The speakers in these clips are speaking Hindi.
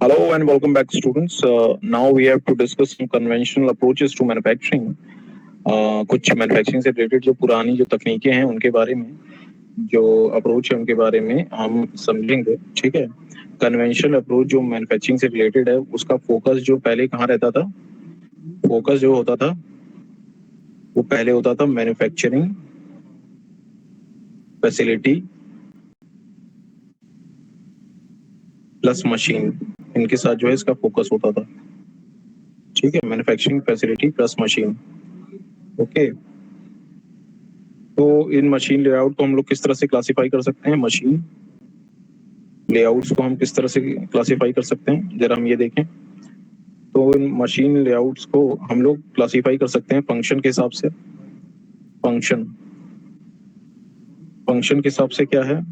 Hello and welcome back, students. Now we have to discuss some conventional approaches to manufacturing. कुछ मैन्युफैक्चरिंग से रिलेटेड जो पुरानी जो तकनीकें हैं उनके बारे में, जो अप्रोच है उनके बारे में हम समझेंगे. ठीक है. कन्वेंशनल अप्रोच जो मैन्युफैक्चरिंग से रिलेटेड है उसका फोकस जो पहले कहाँ रहता था, फोकस जो होता था वो पहले होता था मैन्युफैक्चरिंग फैसिलिटी प्लस मशीन. इनके साथ जो है इसका फोकस होता था. ठीक है. Manufacturing facility plus machine. Okay. तो इन मशीन लेआउट को हम लोग किस तरह से क्लासिफाई कर सकते हैं, मशीन लेआउट्स को हम किस तरह से क्लासिफाई कर सकते हैं, जरा हम ये देखें. तो इन मशीन लेआउट्स को हम लोग क्लासिफाई कर सकते हैं फंक्शन के हिसाब से. फंक्शन फंक्शन के हिसाब से क्या है,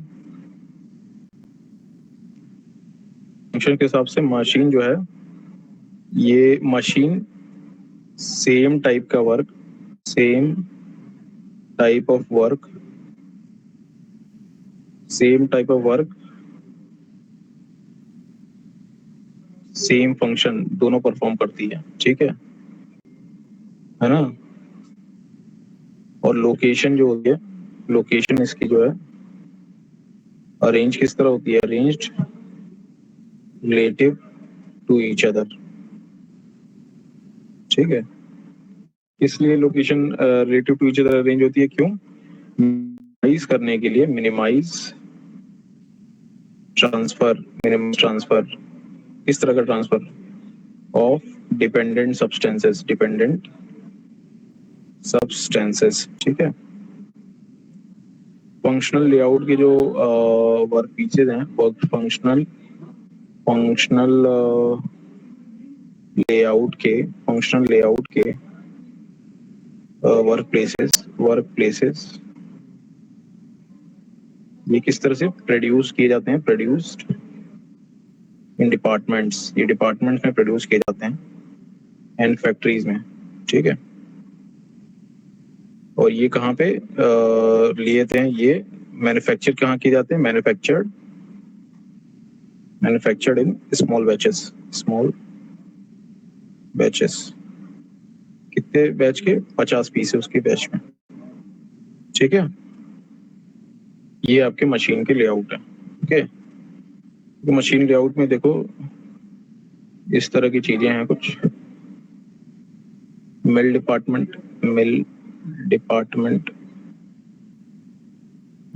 फंक्शन के हिसाब से मशीन जो है, ये मशीन सेम टाइप का work, same type of work, same type of work, same function दोनों परफॉर्म करती है. ठीक है ना. और लोकेशन जो होती है, लोकेशन इसकी जो है अरेंज किस तरह होती है, arranged relative to each other. ठीक है. इसलिए location relative to each other arrange होती है. क्यों? मिनिमाइज करने के लिए, मिनिमाइज ट्रांसफर, मिनिमाइज ट्रांसफर. इस तरह का transfer of dependent substances, dependent substances. ठीक है. फंक्शनल लेआउट के जो वर्क पीसेज हैं, वर्क फंक्शनल लेआउट के वर्क प्लेसेस ये किस तरह से प्रोड्यूस किए जाते हैं, प्रोड्यूस्ड इन डिपार्टमेंट्स. ये डिपार्टमेंट्स में प्रोड्यूस किए जाते हैं एंड फैक्ट्रीज में. ठीक है. और ये कहाँ पे लिए थे, ये मैन्युफैक्चर कहाँ किए जाते हैं, मैन्युफैक्चर्ड इन स्मॉल बैचेस. कितने बैच के, 50 पीस है उसके बैच में. ठीक है. ये आपके मशीन के लेआउट है. ओके. तो मशीन लेआउट में देखो इस तरह की चीजें हैं कुछ. मिल डिपार्टमेंट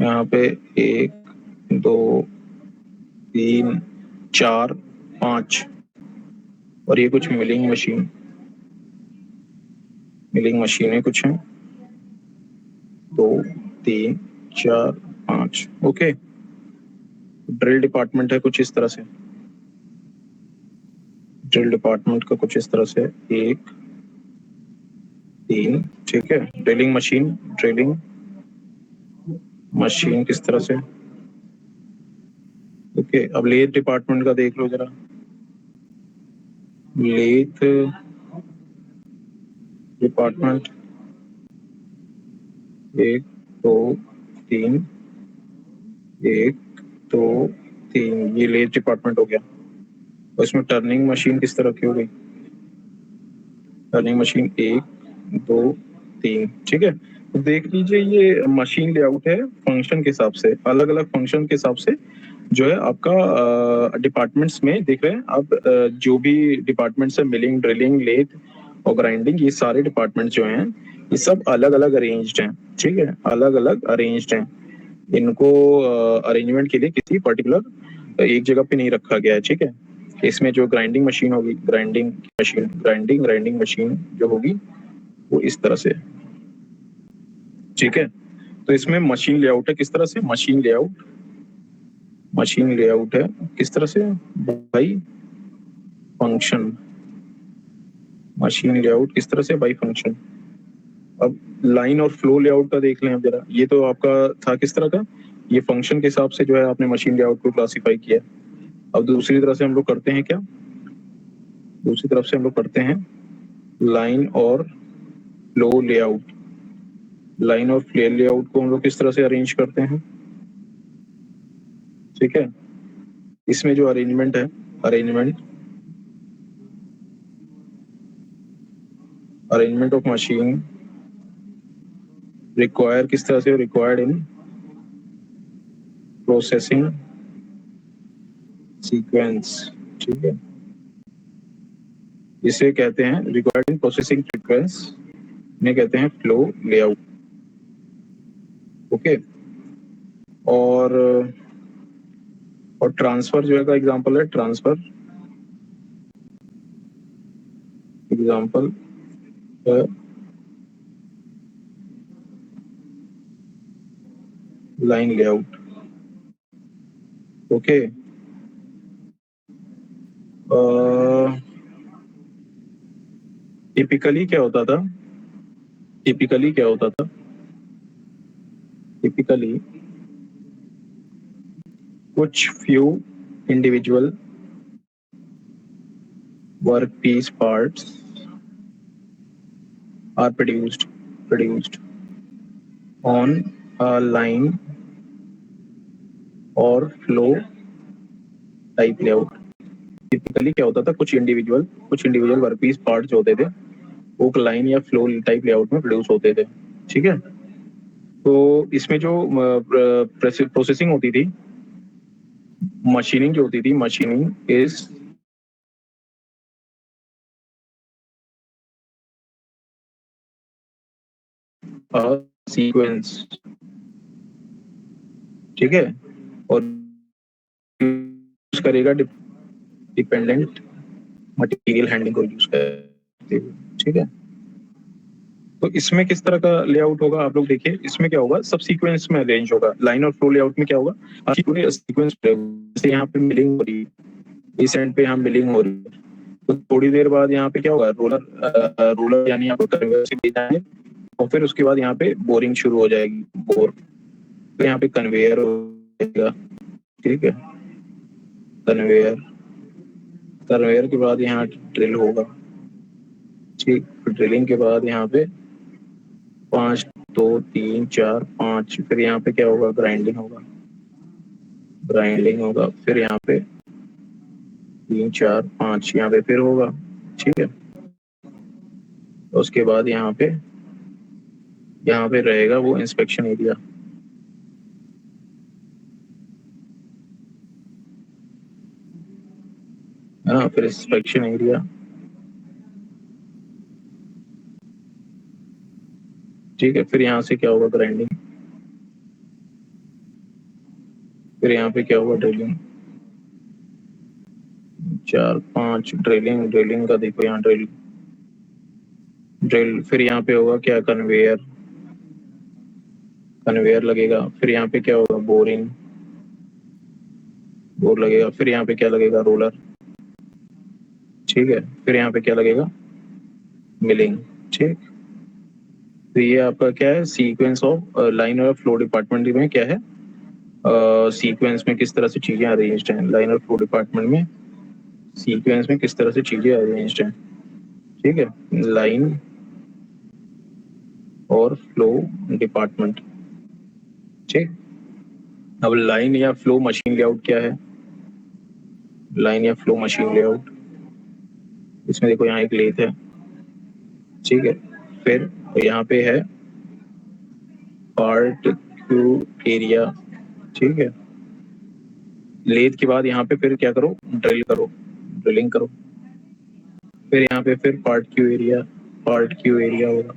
यहाँ पे 1 2 3 4 5. और ये कुछ मिलिंग मशीनें कुछ हैं, 2 3 4 5. ओके. ड्रिल डिपार्टमेंट है कुछ इस तरह से, ड्रिल डिपार्टमेंट का कुछ इस तरह से 1 3. ठीक है. ड्रिलिंग मशीन किस तरह से. ओके. अब लेथ डिपार्टमेंट का देख लो जरा. Lathe department 1 2 3 1 2 3. ये लेथ डिपार्टमेंट हो गया. और इसमें टर्निंग मशीन किस तरह की हो गई, टर्निंग मशीन 1 2 3. ठीक है. तो देख लीजिए ये मशीन लेआउट है फंक्शन के हिसाब से, अलग अलग फंक्शन के हिसाब से जो है आपका डिपार्टमेंट्स में देख रहे हैं आप. जो भी डिपार्टमेंट्स है, मिलिंग, ड्रिलिंग, लेथ और ग्राइंडिंग, ये सारे डिपार्टमेंट्स जो हैं ये सब अलग अलग अरेंज्ड हैं. ठीक है. अलग अलग अरेंज्ड हैं. इनको अरेंजमेंट के लिए किसी पर्टिकुलर एक जगह पे नहीं रखा गया है. ठीक है. इसमें जो ग्राइंडिंग मशीन होगी, ग्राइंडिंग मशीन जो होगी वो इस तरह से. ठीक है. तो इसमें मशीन लेआउट है किस तरह से, मशीन लेआउट है किस तरह से, बाई फंक्शन. मशीन लेआउट किस तरह से, बाई फंक्शन. अब लाइन और फ्लो लेआउट का देख लें अब जरा. ये तो आपका था किस तरह का, ये फंक्शन के हिसाब से जो है आपने मशीन लेआउट को क्लासिफाई किया. अब दूसरी तरह से हम लोग करते हैं क्या, दूसरी तरफ से हम लोग करते हैं लाइन और फ्लो लेआउट. लाइन और फ्लो लेआउट को हम लोग किस तरह से अरेंज करते हैं. ठीक है. इसमें जो अरेंजमेंट है अरेंजमेंट ऑफ मशीन रिक्वायर किस तरह से, रिक्वायर्ड इन प्रोसेसिंग सीक्वेंस, ठीक है, इसे कहते हैं रिक्वायर्ड इन प्रोसेसिंग सीक्वेंस, इन्हें कहते हैं फ्लो लेआउट। ओके, और ट्रांसफर जो है का एग्जांपल है, transfer example line layout. Okay, typically क्या होता था, टिपिकली कुछ few individual work piece parts are produced on a line or flow type layout। Typically क्या होता था, कुछ इंडिविजुअल वर्क पीस पार्ट जो होते थे वो लाइन या फ्लो टाइप लेआउट में प्रोड्यूस होते थे, ठीक है। तो इसमें जो प्रोसेसिंग होती थी, मशीनिंग जो होती थी, मशीनिंग इज अ सीक्वेंस, ठीक है, और यूज करेगा डिपेंडेंट मटेरियल हैंडलिंग को यूज करते हुए, ठीक है। तो इसमें किस तरह का लेआउट होगा, आप लोग देखिए, इसमें क्या होगा, सब सीक्वेंस में अरेंज होगा। लाइन और फ्लो लेआउट में क्या होगा, पूरे सीक्वेंस, जैसे यहाँ पे मिलिंग हो रही है, इस एंड पे यहाँ मिलिंग हो रही है, तो थोड़ी देर बाद यहाँ पे क्या होगा, रोलर यानी यहाँ पे कन्वेयर से ले जाएंगे, और फिर उसके बाद यहाँ पे बोरिंग शुरू हो जाएगी, बोर, तो यहाँ पे कन्वेयर हो जाएगा, ठीक है, कन्वेयर के बाद यहाँ ड्रिल होगा, ठीक, ड्रिलिंग के बाद यहाँ पे 5 2 3 4 5, फिर यहाँ पे क्या होगा, ग्राइंडिंग होगा, फिर यहाँ पे 3 4 5 यहाँ पे फिर होगा, ठीक है। उसके बाद यहाँ पे रहेगा वो इंस्पेक्शन एरिया, है ना, फिर इंस्पेक्शन एरिया, ठीक है, फिर यहाँ से क्या होगा, ग्राइंडिंग, फिर यहाँ पे क्या होगा, ड्रिलिंग, 4 5 ड्रिलिंग का देखो, यहाँ ड्रिल, फिर यहाँ पे होगा क्या, कन्वेयर लगेगा, फिर यहाँ पे क्या होगा, बोर लगेगा, फिर यहाँ पे क्या लगेगा, रोलर, ठीक है, फिर यहाँ पे क्या लगेगा, मिलिंग, ठीक। तो ये आपका क्या है, सीक्वेंस ऑफ लाइन और फ्लो डिपार्टमेंट में क्या है, सीक्वेंस में किस तरह से चीजें अरेंज्ड हैं, लाइन और फ्लो डिपार्टमेंट में सीक्वेंस में किस तरह से चीजें अरेंज्ड हैं, ठीक है, लाइन और फ्लो डिपार्टमेंट, ठीक। अब लाइन या फ्लो मशीन लेआउट क्या है, लाइन या फ्लो मशीन लेआउट, इसमें देखो यहाँ एक लेथ है, ठीक है, फिर यहाँ पे है पार्ट क्यू एरिया, ठीक है, लेथ के बाद यहाँ पे फिर क्या करो, ड्रिलिंग करो, फिर यहाँ पे फिर पार्ट क्यू एरिया होगा,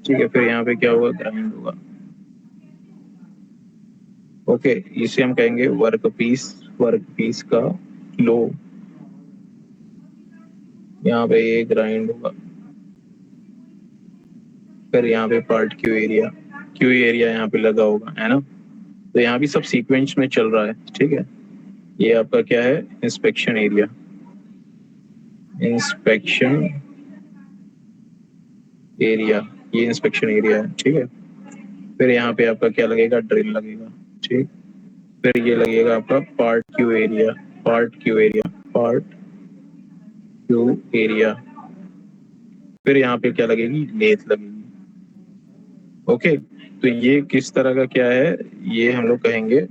ठीक है, फिर यहाँ पे क्या होगा, ग्राइंड होगा। ओके, इसे हम कहेंगे वर्क पीस का लो, यहाँ पे ये ग्राइंड होगा, फिर यहाँ पे पार्ट क्यू एरिया यहाँ पे लगा होगा, है ना। तो यहाँ भी सब सीक्वेंस में चल रहा है, ठीक है। ये आपका क्या है, इंस्पेक्शन एरिया ये इंस्पेक्शन एरिया है, ठीक है। फिर यहाँ पे आपका क्या लगेगा, ड्रिल लगेगा, ठीक। फिर ये लगेगा आपका पार्ट क्यू एरिया, फिर यहाँ पे क्या लगेगी, लेथ लगेगी। ओके, तो ये किस तरह का क्या है, ये हम लोग कहेंगे,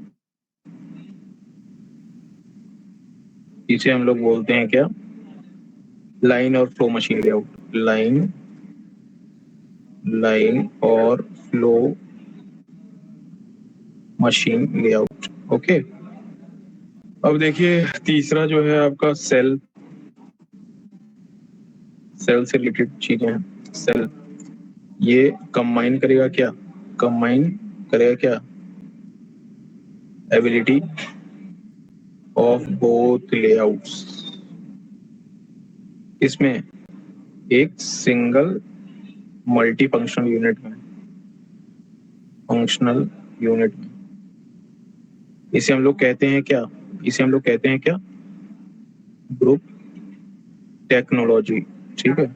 इसे हम लोग बोलते हैं क्या, लाइन और फ्लो मशीन लेआउट। लाइन और फ्लो मशीन लेआउट। ओके, अब देखिए तीसरा जो है आपका सेल से रिलेटेड चीजें हैं। सेल ये कंबाइन करेगा क्या, एबिलिटी ऑफ बोथ लेआउट्स। इसमें एक सिंगल मल्टी फंक्शनल यूनिट में इसे हम लोग कहते हैं क्या, ग्रुप टेक्नोलॉजी। ठीक है,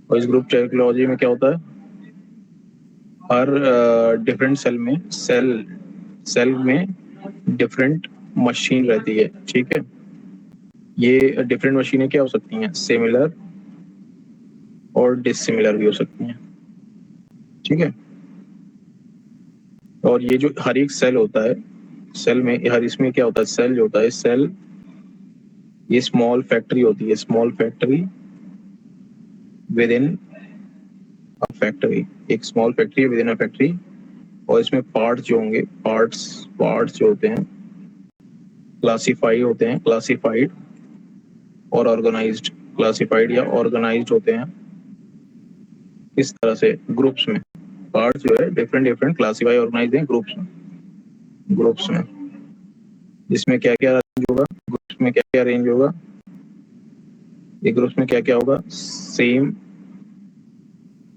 और इस ग्रुप टेक्नोलॉजी में क्या होता है, हर डिफरेंट सेल में डिफरेंट मशीन रहती है। ठीक है, ये डिफरेंट मशीनें क्या हो सकती हैं, सिमिलर और डिसिमिलर भी हो सकती हैं। ठीक है, और ये जो हर एक सेल होता है, सेल में हर इसमें क्या होता है, सेल जो होता है, सेल ये स्मॉल फैक्ट्री होती है, small factory within a factory, एक small factory within a factory. और इसमें पार्ट्स जो होंगे, पार्ट्स जो होते हैं क्लासिफाइड और ऑर्गेनाइज्ड, क्लासिफाइड या ऑर्गेनाइज्ड होते हैं। इस तरह से ग्रुप्स में पार्ट्स जो है डिफरेंट क्लासिफाई ऑर्गेनाइज्ड हैं ग्रुप्स में जिसमें क्या क्या अरेंज होगा, ग्रुप्स में क्या क्या अरेंज होगा, एक ग्रुप्स में क्या क्या होगा, सेम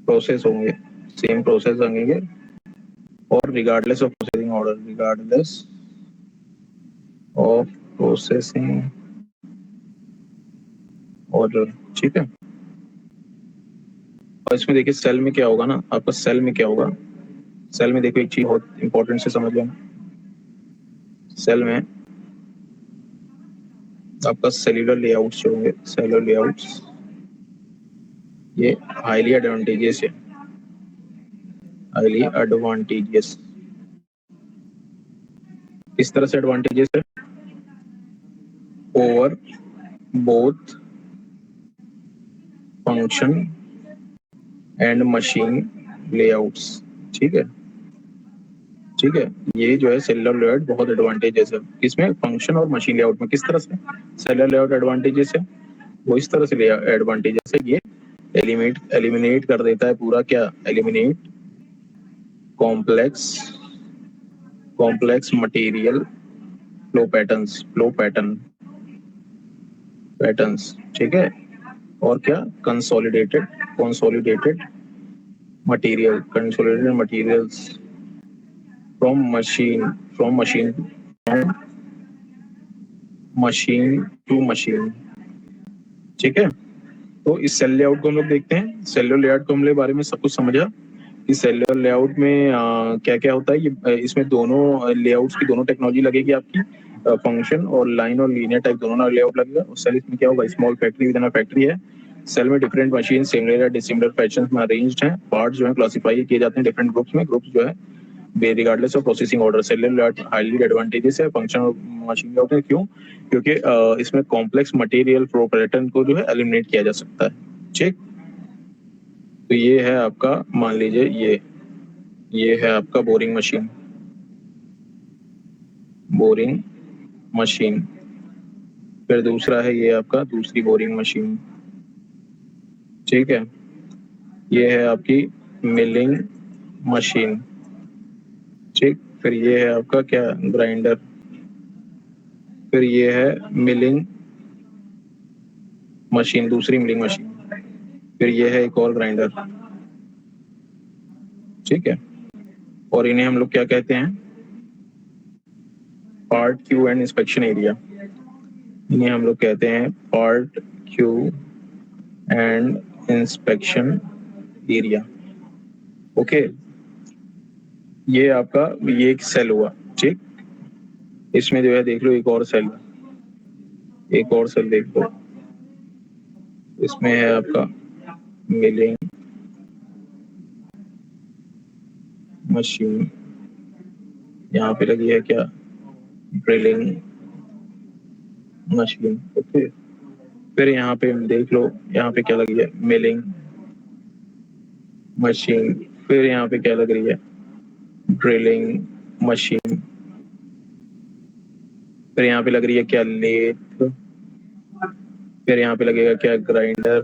प्रोसेस होंगे और रिगार्डलेस ऑफ प्रोसेसिंग ऑर्डर। ठीक है, और इसमें देखिए सेल में क्या होगा ना, आपका सेल में देखो एक चीज बहुत इंपॉर्टेंट से समझ लेना। सेल में आपका सेल्यूलर लेआउट्स जो होंगे, सेलुलर लेआउट्स ये हाईली एडवांटेजियस। इस तरह से एडवांटेजेस है, over both function and machine layouts. ठीक है, ये जो है सेलुलर लेआउट बहुत एडवांटेजेस है, किसमें, फंक्शन और मशीन लेआउट में। किस तरह से सेलुलर लेआउट एडवांटेजेस है, वो इस तरह से एडवांटेजेस है, ये एलिमिनेट कर देता है पूरा क्या, eliminate complex material flow patterns. ठीक है, और क्या, consolidated materials from machine to machine. ठीक है, तो इस सेल लेआउट को हम लोग देखते हैं। सेलुलर लेआउट को हमने बारे में सब कुछ समझा। इस सेलुलर लेआउट में क्या क्या होता है, ये इसमें दोनों लेआउट्स की दोनों टेक्नोलॉजी लगेगी आपकी, फंक्शन और लाइन और लीनियर टाइप दोनों लेआउट लगेगा। और सेल इसमें क्या होगा, small factory within a factory है। सेल में डिफरेंट मशीन सिमिलर या डिसिमिलर फैशंस में अरेंज्ड हैं। पार्ट्स जो है क्लासिफाई किए जाते हैं डिफरेंट ग्रुप्स में। ग्रुप्स जो है regardless of processing order. Cellular layout highly advantages है, फंक्शन और मशीन लेआउट है। क्यों, क्योंकि इसमें कॉम्प्लेक्स मटेरियल फ्लो पैटर्न को जो है एलिमिनेट किया जा सकता है। ठीक, तो ये है आपका, मान लीजिए ये है आपका बोरिंग मशीन। फिर दूसरा है ये आपका दूसरी बोरिंग मशीन। ठीक है, ये है आपकी मिलिंग मशीन। ठीक, फिर ये है आपका क्या, ग्राइंडर। फिर ये है मिलिंग मशीन, दूसरी मिलिंग मशीन। फिर ये है एक और ग्राइंडर। ठीक है, और इन्हें हम लोग क्या कहते हैं, part Q and inspection area. इन्हें हम लोग कहते हैं part Q and inspection area. Okay, ये आपका ये एक सेल हुआ। ठीक, इसमें जो है देख लो एक और सेल देख लो, इसमें है आपका मिलिंग मशीन, यहाँ पे लगी है क्या, ड्रिलिंग मशीन। ओके, फिर यहाँ पे देख लो, यहाँ पे क्या लगी है, मिलिंग मशीन। फिर यहाँ पे क्या लग रही है, ड्रिलिंग मशीन। फिर यहाँ पे लग रही है क्या, लेथ। फिर यहाँ पे लगेगा क्या, ग्राइंडर।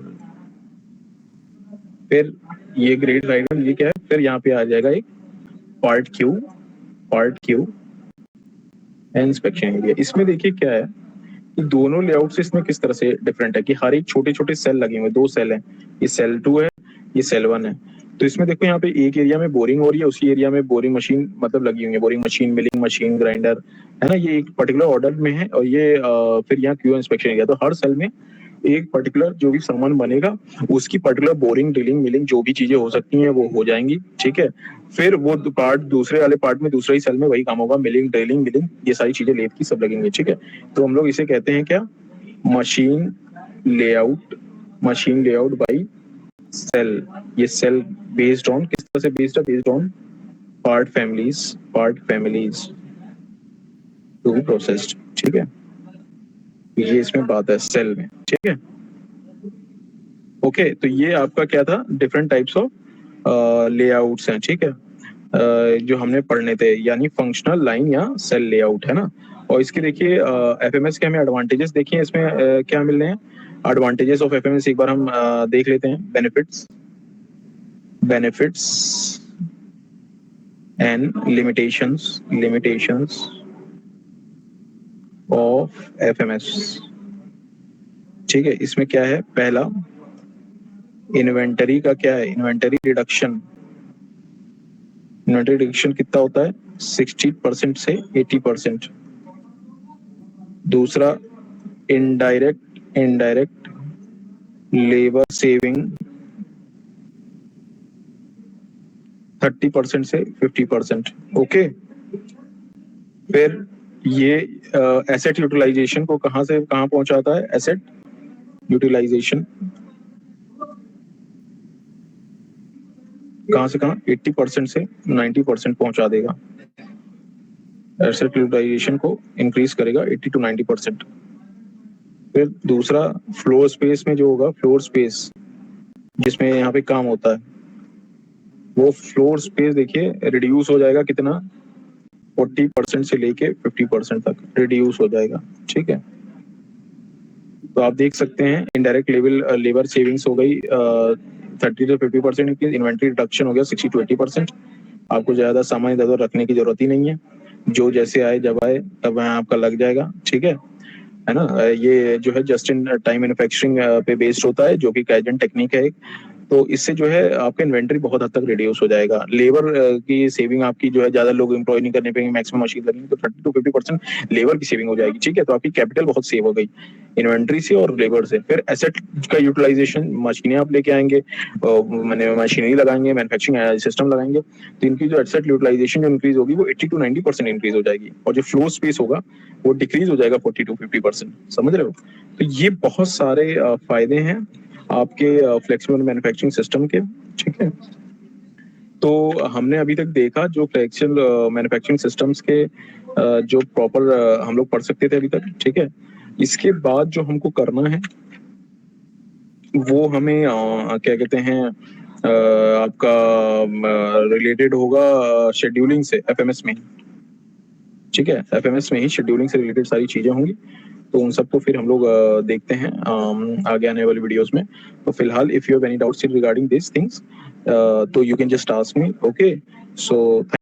फिर ये ग्रेड ग्राइंडर, ये क्या है, फिर यहाँ पे आ जाएगा एक पार्ट क्यू इंस्पेक्शन एरिया। इसमें देखिए क्या है कि दोनों लेआउट से इसमें किस तरह से डिफरेंट है कि हर एक छोटे छोटे सेल लगे हुए, 2 सेल हैं, ये सेल 2 है, ये सेल 1 है। तो इसमें देखो यहाँ पे एक एरिया में बोरिंग हो रही है, उसी एरिया में बोरिंग मशीन मतलब लगी हुई है, boring machine, milling machine, grinder, है ना। ये एक पर्टिकुलर ऑर्डर में है, और ये फिर यहाँ क्यू इंस्पेक्शन एरिया। तो हर सेल में एक पर्टिकुलर जो भी सामान बनेगा उसकी पर्टिकुलर बोरिंग, ड्रिलिंग, मिलिंग जो भी चीजें हो सकती हैं वो हो जाएंगी, ठीक है। फिर वो पार्ट दूसरे वाले पार्ट में, दूसरे ही सेल में वही काम होगा, मिलिंग, ड्रिलिंग, मिलिंग, ये सारी चीजें लेथ की सब लगेंगे, ठीक है। तो हम लोग इसे कहते हैं क्या, machine layout, machine layout by cell. ये सेल बेस्ड ऑन किस तरह से बेस्ड है, based on part families to be processed, ठीक है। ये इसमें बात है सेल में, ठीक है। ओके, तो ये आपका क्या था, डिफरेंट टाइप्स ऑफ लेआउट्स हैं, ठीक है, जो हमने पढ़ने थे, यानी फंक्शनल लाइन या सेल लेआउट, है ना। और इसके देखिए एफएमएस के हमें एडवांटेजेस देखिए, इसमें क्या मिल रहे हैं एडवांटेजेस ऑफ एफएमएस, एक बार हम देख लेते हैं। Benefits and limitations of FMS, ठीक है। इसमें क्या है, पहला इन्वेंटरी का क्या है, इन्वेंटरी रिडक्शन कितना होता है, 60% से 80%। दूसरा इनडायरेक्ट लेबर सेविंग 30% से 50%, ओके। फिर ये एसेट यूटिलाइजेशन को कहां से कहां पहुंचाता है, एसेट यूटिलाइजेशन कहां से कहां, 80% से 90% पहुंचा देगा, एसेट यूटिलाइजेशन को इंक्रीज करेगा 80 to 90%। फिर दूसरा फ्लोर स्पेस में जो होगा, फ्लोर स्पेस जिसमें यहाँ पे काम होता है, वो फ्लोर स्पेस देखिए रिड्यूस हो जाएगा कितना, 40% से लेके 50% तक रिड्यूस हो जाएगा, ठीक है। तो आप देख सकते हैं इनडायरेक्ट लेबर सेविंग्स हो गई 30 से 50% की, इन्वेंट्री रिडक्शन हो गया 60 to 80%। आपको ज्यादा सामान इधर उधर रखने की जरूरत ही नहीं है, जो जैसे आए जब आए तब वहाँ आपका लग जाएगा, ठीक है ना। ये जो है जस्ट इन टाइम मैन्युफैक्चरिंग पे बेस्ड होता है, जो कि काइजन टेक्निक है। तो इससे जो है आपका इन्वेंटरी बहुत हद तक रिड्यूस हो जाएगा। लेबर की सेविंग आपकी जो है, ज्यादा लोग एम्प्लॉय नहीं करने पे मैक्सिमम मशीन लगेंगे, तो 30 to 50% लेबर की सेविंग हो जाएगी, ठीक है। तो आपकी कैपिटल बहुत सेव हो गई इन्वेंट्री से और लेबर से। फिर एसेट का यूटिलाइजेशन, मशीनें आप लेके आएंगे, मैंने मशीनरी लगाएंगे, मैन्युफैक्चरिंग सिस्टम लगाएंगे, तो इनकी जो एसेट यूटिलाइजेशन जो इंक्रीज होगी वो 80 to 90% इंक्रीज हो जाएगी, और जो फ्लोर स्पेस होगा वो डिक्रीज हो जाएगा 40 to 50%, समझ रहे हो। तो ये बहुत सारे फायदे हैं आपके फ्लेक्सिबल मैन्युफैक्चरिंग सिस्टम के, ठीक है। तो हमने अभी तक देखा जो फ्लेक्सिबल मैन्युफैक्चरिंग सिस्टम्स के जो प्रॉपर हम लोग पढ़ सकते थे अभी तक, ठीक है। इसके बाद जो हमको करना है वो हमें क्या कहते हैं आपका रिलेटेड होगा शेड्यूलिंग से, एफएमएस में, ठीक है। एफएमएस में ही शेड्यूलिंग से रिलेटेड सारी चीजें होंगी, तो उन सबको फिर हम लोग देखते हैं आगे आने वाली वीडियोस में। तो फिलहाल if you have any doubts regarding this things तो you can just ask me, okay. So